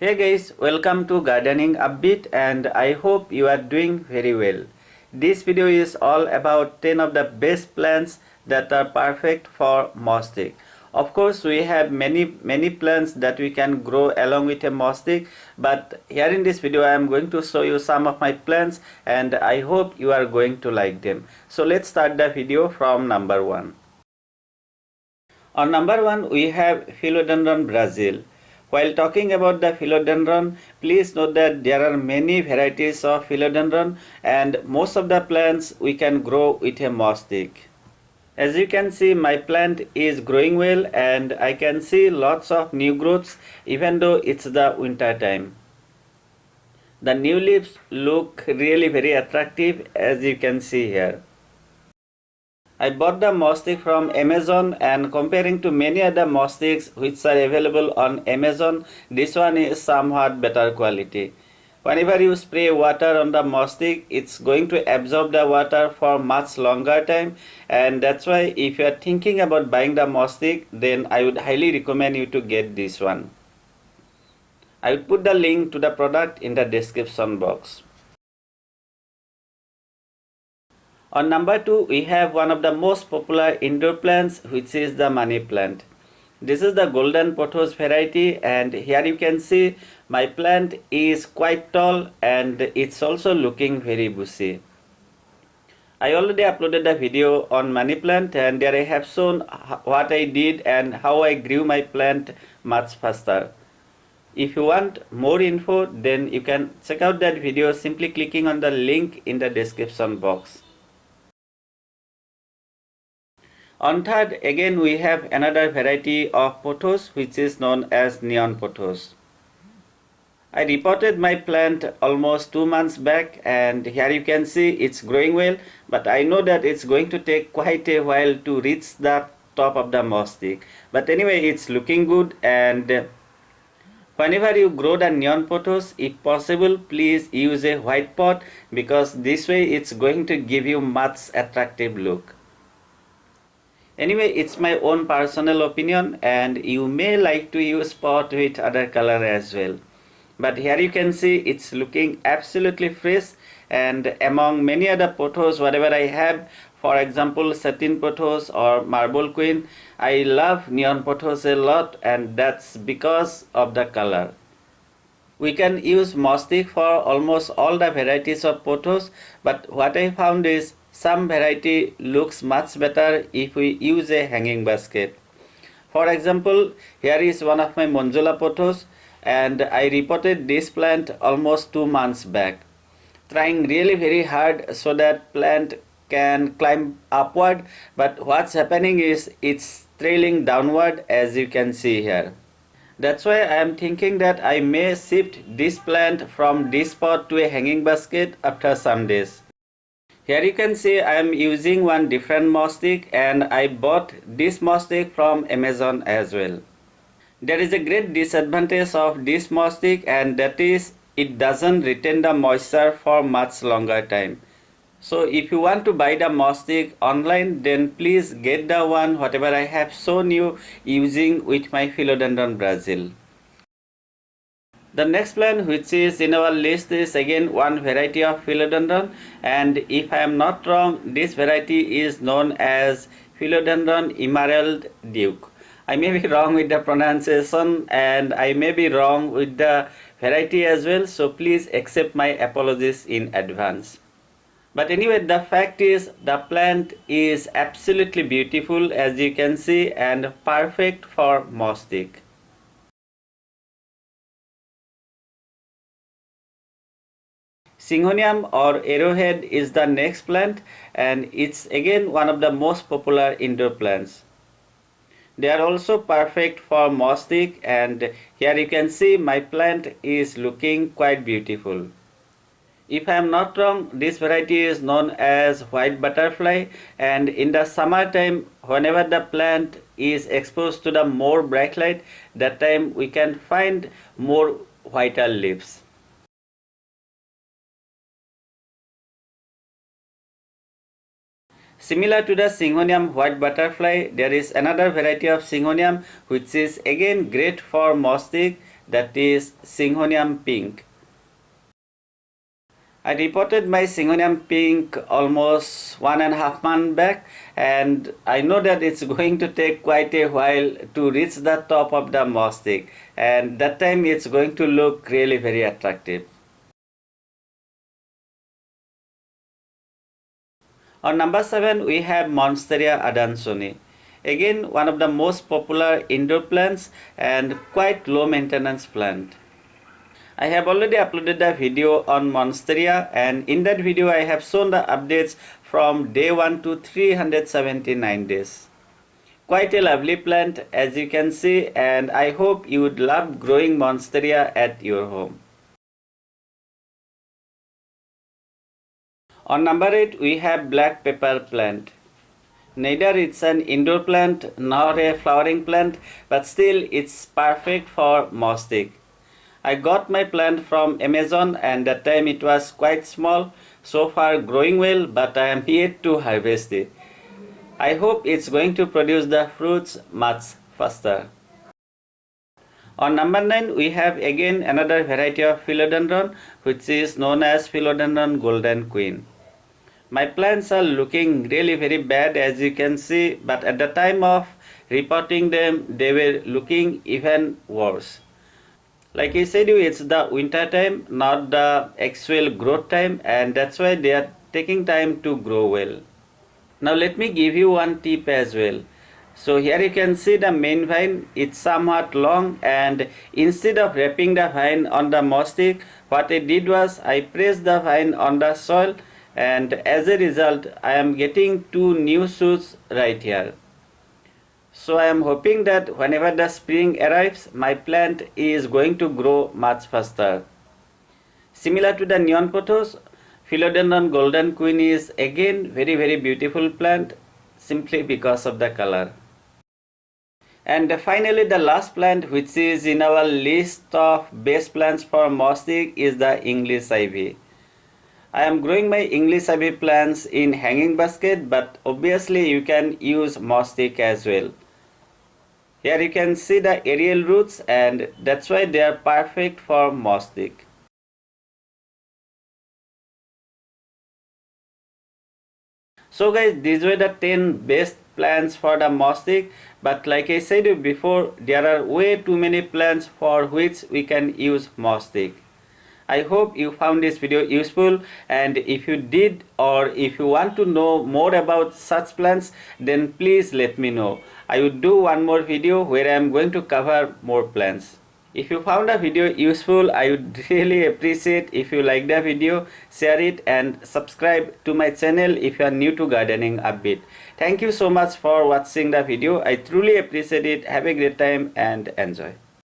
Hey guys, welcome to Gardening Upbeat and I hope you are doing very well. This video is all about 10 of the best plants that are perfect for moss stick. Of course, we have many plants that we can grow along with a moss stick, but here in this video I am going to show you some of my plants and I hope you are going to like them. So let's start the video from number 1. On number 1 we have Philodendron Brasil. While talking about the philodendron, please note that there are many varieties of philodendron and most of the plants we can grow with a moss stick. As you can see, my plant is growing well and I can see lots of new growths even though it's the winter time. The new leaves look really very attractive as you can see here. I bought the moss stick from Amazon and comparing to many other moss sticks which are available on Amazon, this one is somewhat better quality. Whenever you spray water on the moss stick, it's going to absorb the water for much longer time, and that's why if you are thinking about buying the moss stick, then I would highly recommend you to get this one. I will put the link to the product in the description box. On number 2, we have one of the most popular indoor plants, which is the money plant. This is the golden pothos variety, and here you can see my plant is quite tall and it's also looking very bushy. I already uploaded a video on money plant and there I have shown what I did and how I grew my plant much faster. If you want more info, then you can check out that video simply clicking on the link in the description box. On third, again we have another variety of pothos which is known as neon pothos. I repotted my plant almost 2 months back and here you can see it's growing well, but I know that it's going to take quite a while to reach the top of the moss stick. But anyway, it's looking good, and whenever you grow the neon pothos, if possible, please use a white pot because this way it's going to give you much attractive look. Anyway, it's my own personal opinion and you may like to use pot with other color as well. But here you can see it's looking absolutely fresh, and among many other pothos whatever I have, for example satin pothos or marble queen, I love neon pothos a lot, and that's because of the color. We can use moss stick for almost all the varieties of pothos, but what I found is some variety looks much better if we use a hanging basket. For example, here is one of my Manjula Pothos, and I repotted this plant almost 2 months back, trying really very hard so that plant can climb upward, but what's happening is it's trailing downward as you can see here. That's why I am thinking that I may shift this plant from this pot to a hanging basket after some days. Here you can see I am using one different moss stick and I bought this moss stick from Amazon as well. There is a great disadvantage of this moss stick, and that is it doesn't retain the moisture for much longer time. So if you want to buy the moss stick online, then please get the one whatever I have shown you using with my Philodendron Brasil. The next plant which is in our list is again one variety of philodendron, and if I am not wrong, this variety is known as Philodendron Emerald Duke. I may be wrong with the pronunciation and I may be wrong with the variety as well, so please accept my apologies in advance. But anyway, the fact is the plant is absolutely beautiful as you can see and perfect for moss stick. Syngonium or arrowhead is the next plant, and it's again one of the most popular indoor plants. They are also perfect for moss stick, and here you can see my plant is looking quite beautiful. If I am not wrong, this variety is known as white butterfly, and in the summertime whenever the plant is exposed to the more bright light, that time we can find more whiter leaves. Similar to the Syngonium white butterfly, there is another variety of Syngonium which is again great for moss stick, that is Syngonium Pink. I reported my Syngonium Pink almost 1.5 months back, and I know that it's going to take quite a while to reach the top of the moss stick, and that time it's going to look really very attractive. On number 7 we have Monstera Adansonii. Again, one of the most popular indoor plants and quite low maintenance plant. I have already uploaded a video on Monstera, and in that video I have shown the updates from day 1 to 379 days. Quite a lovely plant as you can see, and I hope you would love growing Monstera at your home. On number 8 we have black pepper plant. Neither it's an indoor plant nor a flowering plant, but still it's perfect for moss stick. I got my plant from Amazon, and that time it was quite small, so far growing well, but I am yet to harvest it. I hope it's going to produce the fruits much faster. On number 9 we have again another variety of philodendron, which is known as Philodendron Golden Queen. My plants are looking really very bad as you can see, but at the time of repotting them they were looking even worse. Like I said, it's the winter time, not the actual growth time, and that's why they are taking time to grow well. Now let me give you one tip as well. So here you can see the main vine, it's somewhat long, and instead of wrapping the vine on the moss stick, what I did was I pressed the vine on the soil, and as a result I am getting 2 new shoots right here. So I am hoping that whenever the spring arrives, my plant is going to grow much faster. Similar to the neon pothos, Philodendron Golden Queen is again very beautiful plant simply because of the color. And finally the last plant which is in our list of best plants for moss stick is the English ivy. I am growing my English ivy plants in hanging basket, but obviously you can use moss stick as well. Here you can see the aerial roots, and that's why they are perfect for moss stick. So guys, these were the 10 best plants for the moss stick, but like I said before, there are way too many plants for which we can use moss stick. I hope you found this video useful, and if you did, or if you want to know more about such plants, then please let me know. I will do one more video where I am going to cover more plants. If you found the video useful, I would really appreciate if you like the video, share it, and subscribe to my channel if you are new to gardening update. Thank you so much for watching the video. I truly appreciate it. Have a great time and enjoy.